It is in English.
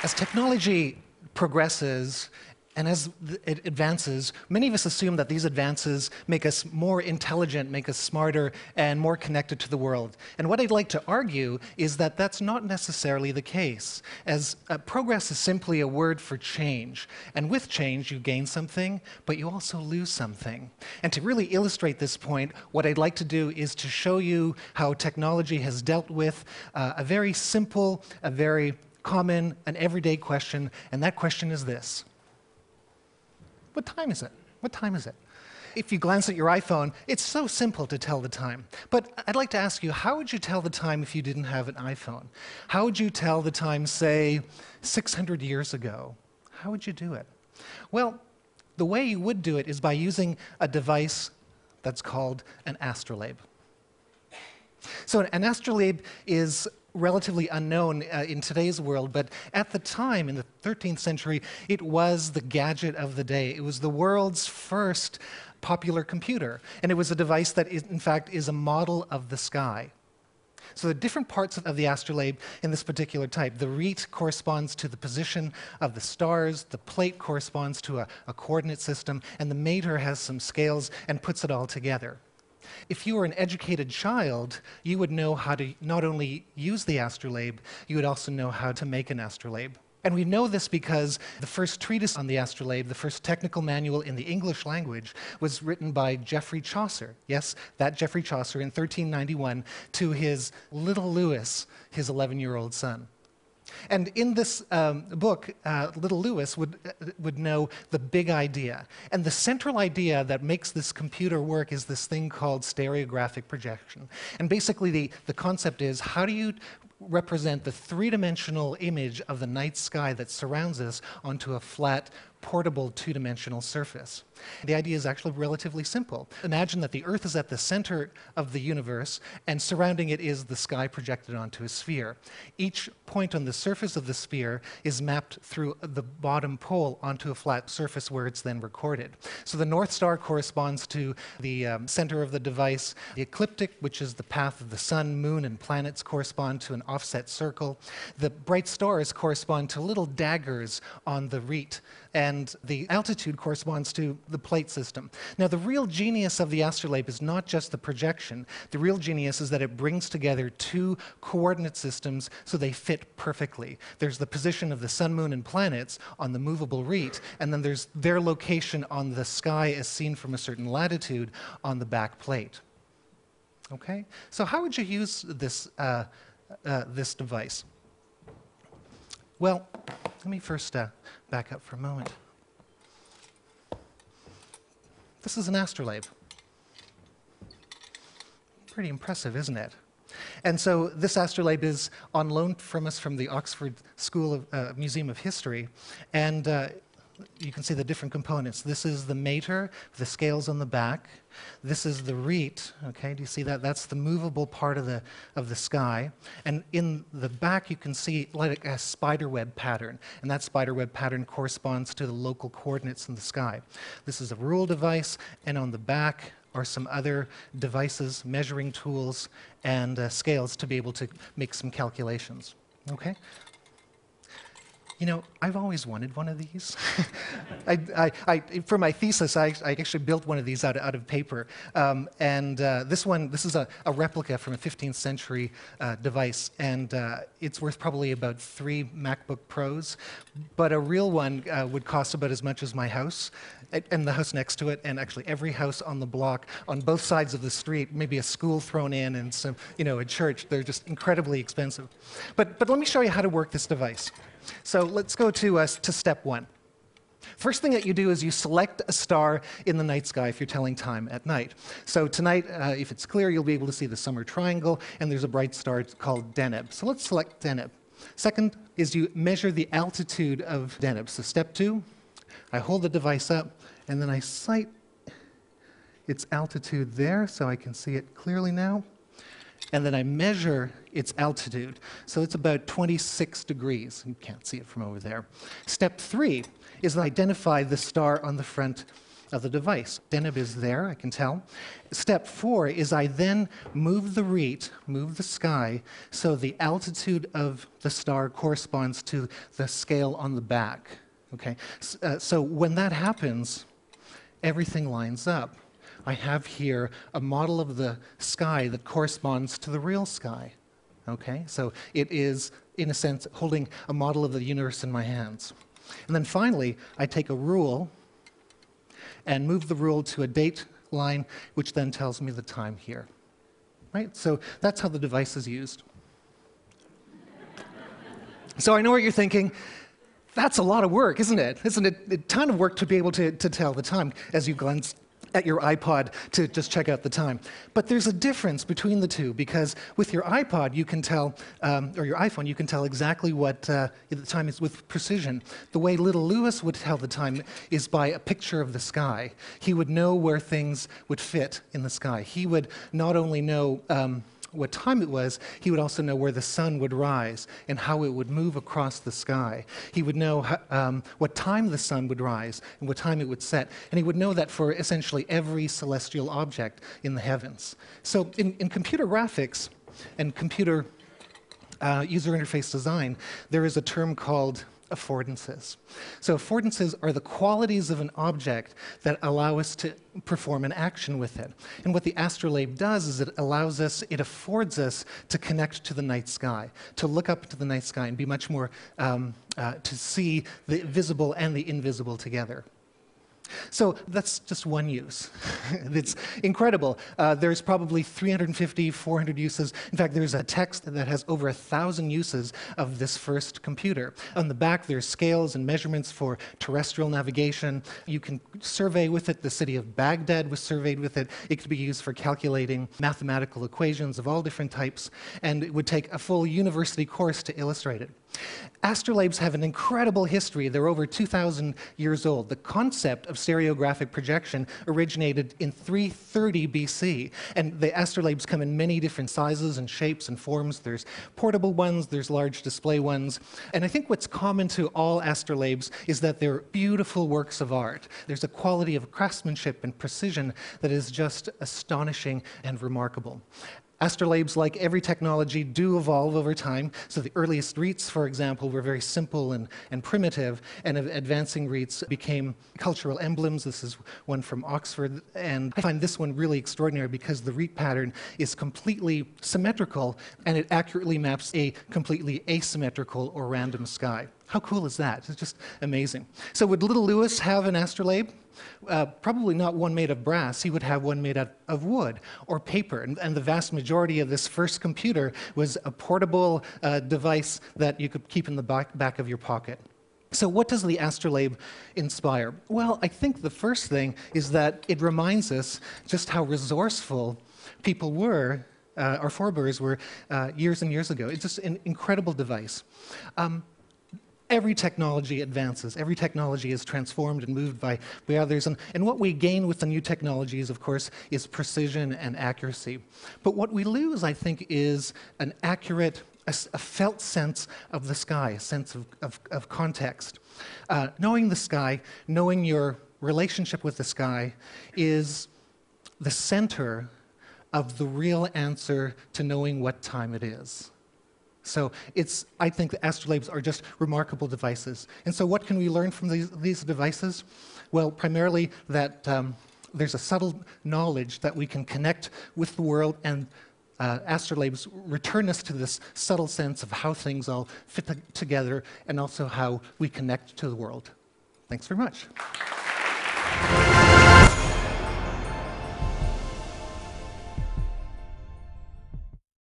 As technology progresses and as it advances, many of us assume that these advances make us more intelligent, make us smarter, and more connected to the world. And what I'd like to argue is that that's not necessarily the case, as progress is simply a word for change. And with change, you gain something, but you also lose something. And to really illustrate this point, what I'd like to do is to show you how technology has dealt with a very simple, a very common, an everyday question, and that question is this. What time is it? What time is it? If you glance at your iPhone, it's so simple to tell the time. But I'd like to ask you, how would you tell the time if you didn't have an iPhone? How would you tell the time, say, 600 years ago? How would you do it? Well, the way you would do it is by using a device that's called an astrolabe. So an astrolabe is relatively unknown in today's world, but at the time, in the 13th century, it was the gadget of the day. It was the world's first popular computer, and it was a device that, in fact, is a model of the sky. So the different parts of the astrolabe in this particular type, the rete corresponds to the position of the stars, the plate corresponds to a coordinate system, and the mater has some scales and puts it all together. If you were an educated child, you would know how to not only use the astrolabe, you would also know how to make an astrolabe. And we know this because the first treatise on the astrolabe, the first technical manual in the English language, was written by Geoffrey Chaucer. Yes, that Geoffrey Chaucer in 1391 to his little Lewis, his 11-year-old son. And in this book, little Lewis would know the big idea. And the central idea that makes this computer work is this thing called stereographic projection. And basically the concept is, how do you represent the three-dimensional image of the night sky that surrounds us onto a flat, portable, two-dimensional surface? The idea is actually relatively simple. Imagine that the Earth is at the center of the universe, and surrounding it is the sky projected onto a sphere. Each point on the surface of the sphere is mapped through the bottom pole onto a flat surface where it's then recorded. So the North Star corresponds to the center of the device. The ecliptic, which is the path of the sun, moon, and planets, correspond to an offset circle. The bright stars correspond to little daggers on the rete, and the altitude corresponds to the plate system. Now, the real genius of the astrolabe is not just the projection. The real genius is that it brings together two coordinate systems so they fit perfectly. There's the position of the sun, moon, and planets on the movable rete, and then there's their location on the sky as seen from a certain latitude on the back plate. Okay? So how would you use this, this device? Well, let me first back up for a moment. This is an astrolabe. Pretty impressive, isn't it? And so this astrolabe is on loan from us from the Oxford School of Museum of History, and you can see the different components. This is the mater, the scales on the back. This is the rete, okay, do you see that? That's the movable part of the sky. And in the back you can see like a spiderweb pattern, and that spiderweb pattern corresponds to the local coordinates in the sky. This is a rule device, and on the back are some other devices, measuring tools, and scales to be able to make some calculations, okay? You know, I've always wanted one of these. For my thesis, I actually built one of these out of paper. This is a replica from a 15th century device, and it's worth probably about 3 MacBook Pros. But a real one would cost about as much as my house, and the house next to it, and actually every house on the block, on both sides of the street, maybe a school thrown in, and some, you know, a church. They're just incredibly expensive. But let me show you how to work this device. So let's go to step 1. First thing that you do is you select a star in the night sky if you're telling time at night. So tonight, if it's clear, you'll be able to see the summer triangle, and there's a bright star called Deneb. So let's select Deneb. Second is you measure the altitude of Deneb. So step 2, I hold the device up, and then I sight its altitude there so I can see it clearly now. And then I measure its altitude. So it's about 26 degrees. You can't see it from over there. Step 3 is to identify the star on the front of the device. Deneb is there, I can tell. Step 4 is I then move the REIT, move the sky, so the altitude of the star corresponds to the scale on the back. Okay? So when that happens, everything lines up. I have here a model of the sky that corresponds to the real sky. Okay? So it is, in a sense, holding a model of the universe in my hands. And then finally, I take a rule and move the rule to a date line, which then tells me the time here. Right? So that's how the device is used. So I know what you're thinking. That's a lot of work, isn't it? Isn't it a ton of work to be able to tell the time as you glance at your iPod to just check out the time? But there's a difference between the two, because with your iPod you can tell, or your iPhone, you can tell exactly what the time is with precision. The way little Lewis would tell the time is by a picture of the sky. He would know where things would fit in the sky. He would not only know what time it was, he would also know where the sun would rise and how it would move across the sky. He would know what time the sun would rise and what time it would set. And he would know that for essentially every celestial object in the heavens. So in computer graphics and computer user interface design, there is a term called affordances. So affordances are the qualities of an object that allow us to perform an action with it. And what the astrolabe does is it affords us to connect to the night sky, to look up to the night sky and be much more, to see the visible and the invisible together. So that's just one use. It's incredible. There's probably 350, 400 uses. In fact, there's a text that has over 1,000 uses of this first computer. On the back, there's scales and measurements for terrestrial navigation. You can survey with it. The city of Baghdad was surveyed with it. It could be used for calculating mathematical equations of all different types, and it would take a full university course to illustrate it. Astrolabes have an incredible history. They're over 2,000 years old. The concept of stereographic projection originated in 330 BC, and the astrolabes come in many different sizes and shapes and forms. There's portable ones, there's large display ones, and I think what's common to all astrolabes is that they're beautiful works of art. There's a quality of craftsmanship and precision that is just astonishing and remarkable. Astrolabes, like every technology, do evolve over time. So the earliest REITs, for example, were very simple and primitive, and advancing REITs became cultural emblems. This is one from Oxford, and I find this one really extraordinary because the REIT pattern is completely symmetrical, and it accurately maps a completely asymmetrical or random sky. How cool is that? It's just amazing. So would little Lewis have an astrolabe? Probably not one made of brass. He would have one made out of wood or paper. And the vast majority of this first computer was a portable device that you could keep in the back of your pocket. So what does the astrolabe inspire? Well, I think the first thing is that it reminds us just how resourceful people were, our forebears were, years and years ago. It's just an incredible device. Every technology advances. Every technology is transformed and moved by others. And what we gain with the new technologies, of course, is precision and accuracy. But what we lose, I think, is an accurate, a felt sense of the sky, a sense of context. Knowing the sky, knowing your relationship with the sky, is the center of the real answer to knowing what time it is. So I think the astrolabes are just remarkable devices. And so what can we learn from these devices? Well, primarily that there's a subtle knowledge that we can connect with the world, and astrolabes return us to this subtle sense of how things all fit together and also how we connect to the world. Thanks very much.